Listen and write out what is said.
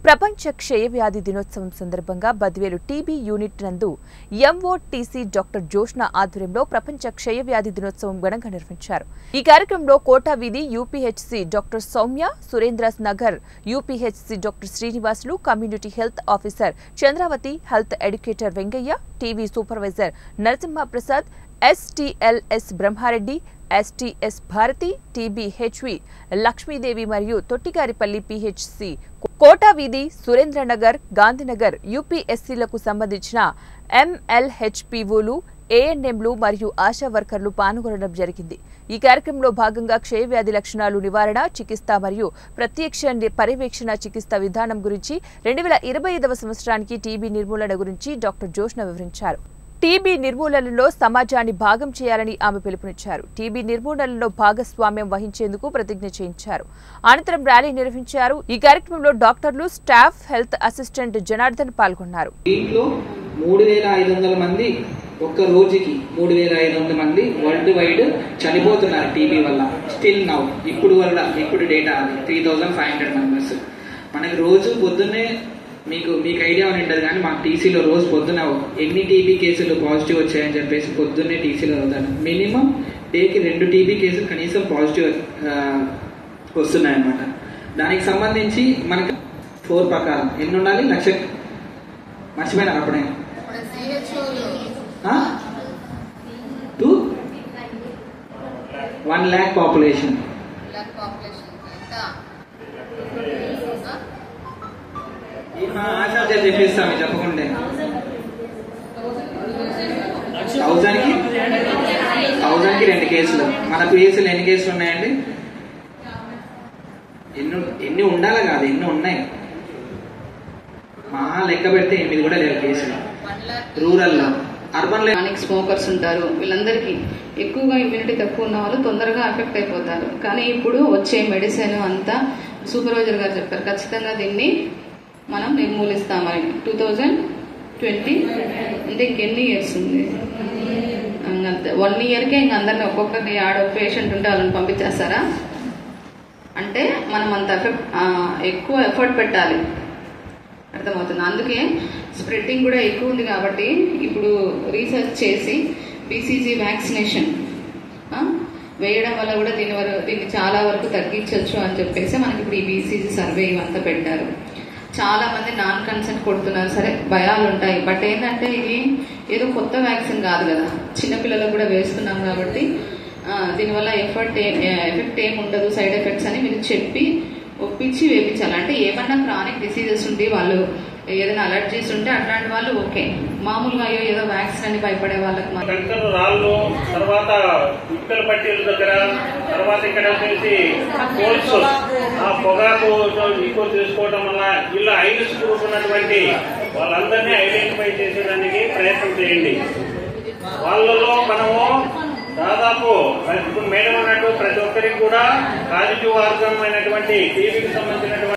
ప్రపంచ క్షయవ్యాధి దినోత్సవం సందర్భంగా బద్వేలు టీబీ యూనిట్ నందు ఎంఓటీసీ డాక్టర్ జోష్న ఆధ్వర్యంలో ప్రపంచ క్షయవ్యాధి దినోత్సవం ఘనంగా నిర్వహించారు. ఈ కార్యక్రమంలో కోటా వీధి UPHC doctor Soumya, Surendra Nagar UPHC doctor Srinivasulu, community health officer Chandravathi, health educator Vengaiah, TB supervisor Narasimha Prasad, STLS Brahma Reddy, STS Bharathi, TBHV Lakshmi Devi మరియు తొట్టిగారిపల్లి పీహెచ్సి, కోటా వీధి, సురేంద్రనగర్, గాంధీనగర్ యూపీఎస్సీలకు సంబంధించిన ఎంఎల్హెచ్పీఓలు, ఏఎన్ఎంలు మరియు ఆశా వర్కర్లు పాల్గొనడం జరిగింది. ఈ కార్యక్రమంలో భాగంగా క్షయవ్యాధి లక్షణాలు, నివారణ, చికిత్స మరియు ప్రత్యక్ష పర్యవేక్షణ చికిత్స విధానం గురించి 2025వ సంవత్సరానికి టీబీ నిర్మూలన గురించి డాక్టర్ జోష్న వివరించారు. టీబీ నిర్మూలనలో సమాజాన్ని భాగం చేయాలని ఆమె పిలుపునిచ్చారు. టీబీ నిర్మూలనలో భాగస్వామ్యం వహించేందుకు ప్రతిజ్ఞ చేయించారు. అనంతరం ర్యాలీ నిర్వహించారు. ఈ కార్యక్రమంలో డాక్టర్లు, స్టాఫ్, హెల్త్ అసిస్టెంట్ జనార్దన్ పాల్గొన్నారు. దీంట్లో 3500 మంది ఒక్క రోజుకి 3500 మంది వరల్డ్ వైడ్ చనిపోతున్నారు టీబీ వల్ల. స్టిల్ నౌ ఇప్పుడు డేటా అది 3500 మెంబర్స్. మనకి రోజు పొద్దున్నే మీకు ఐడియా అని ఉంటుంది, కానీ మాకు టీసీలో రోజు పొద్దున ఎన్ని టీబీ కేసులు పాజిటివ్ వచ్చాయని చెప్పేసి పొద్దున్నే టీసీలో అవుతాను. మినిమం డేకి 2 టీబీ కేసులు కనీసం పాజిటివ్ వస్తున్నాయన్నమాట. దానికి సంబంధించి మనకి 4 ప్రకారం ఎన్ని ఉండాలి? మర్చిపోయినా అప్పుడే 1 lakh పాపులేషన్. ఆశా చెప్పిస్తాము చెప్పకుంటే 1000కి 2 కేసులు. మన కేసులు ఎన్ని కేసులు ఉన్నాయండి? ఎన్ని ఉండాలి కాదు, ఎన్ని ఉన్నాయి. మా లెక్క పెడితే 8 కూడా లేవు కేసులు రూరల్లో. అర్బన్ లో స్మోకర్స్ ఉంటారు, వీళ్ళందరికీ ఎక్కువగా ఇమ్యూనిటీ తక్కువ ఉన్న వాళ్ళు తొందరగా ఎఫెక్ట్ అయిపోతారు. కానీ ఇప్పుడు వచ్చే మెడిసిన్ అంతా సూపర్వైజర్ గారు చెప్పారు, ఖచ్చితంగా దీన్ని మనం నిర్మూలిస్తామని. 2020 అంటే ఇంకెన్ని ఇయర్స్ ఉంది? 1 ఇయర్కే ఇంక అందరినీ ఒక్కొక్కరిని పేషెంట్ ఉంటే వాళ్ళని పంపించేస్తారా? అంటే మనం అంత ఎక్కువ ఎఫర్ట్ పెట్టాలి, అర్థమవుతుంది. అందుకే స్ప్రెడ్డింగ్ కూడా ఎక్కువ ఉంది కాబట్టి ఇప్పుడు రీసెర్చ్ చేసి బీసీజీ వ్యాక్సినేషన్ వేయడం వల్ల కూడా దీన్ని చాలా వరకు తగ్గించవచ్చు అని చెప్పేసి మనకి ఇప్పుడు ఈ బీసీజీ సర్వే ఇవంతా పెట్టారు. చాలా మంది నాన్ కన్సెంట్ కొడుతున్నారు. సరే, భయాలు ఉంటాయి, బట్ ఏంటంటే ఇది ఏదో కొత్త వ్యాక్సిన్ కాదు కదా, చిన్నపిల్లలకు కూడా వేస్తున్నాం కాబట్టి దీనివల్ల ఎఫెక్ట్ ఏమి ఉండదు, సైడ్ ఎఫెక్ట్స్ అని మీరు చెప్పి ఒప్పించి వేయించాలి. అంటే ఏమన్నా క్రానిక్ డిసీజెస్ ఉండి వాళ్ళు ఏదైనా అలర్జీస్ ఉంటే అట్లాంటి వాళ్ళు ఓకే. మామూలుగా ఏదో వ్యాక్సిన్ అని భయపడే వాళ్ళకి రాళ్ళు, తర్వాత ఇటుకల పట్టీల దగ్గర, తర్వాత ఇక్కడ వచ్చేసి కోల్స్, ఆ పొగాకు ఎక్కువ తీసుకోవడం వల్ల వీళ్ళు ఐరిస్ గ్రూప్ ఉన్నటువంటి వాళ్ళందరినీ ఐడెంటిఫై చేసేదానికి ప్రయత్నం చేయండి. వాళ్ళలో మనము దాదాపు ఇప్పుడు మేడం అన్నట్టు ప్రతి ఒక్కరికి కూడా పాజిటివ్ ఆర్గన్ అయినటువంటి టీబీకి సంబంధించినటువంటి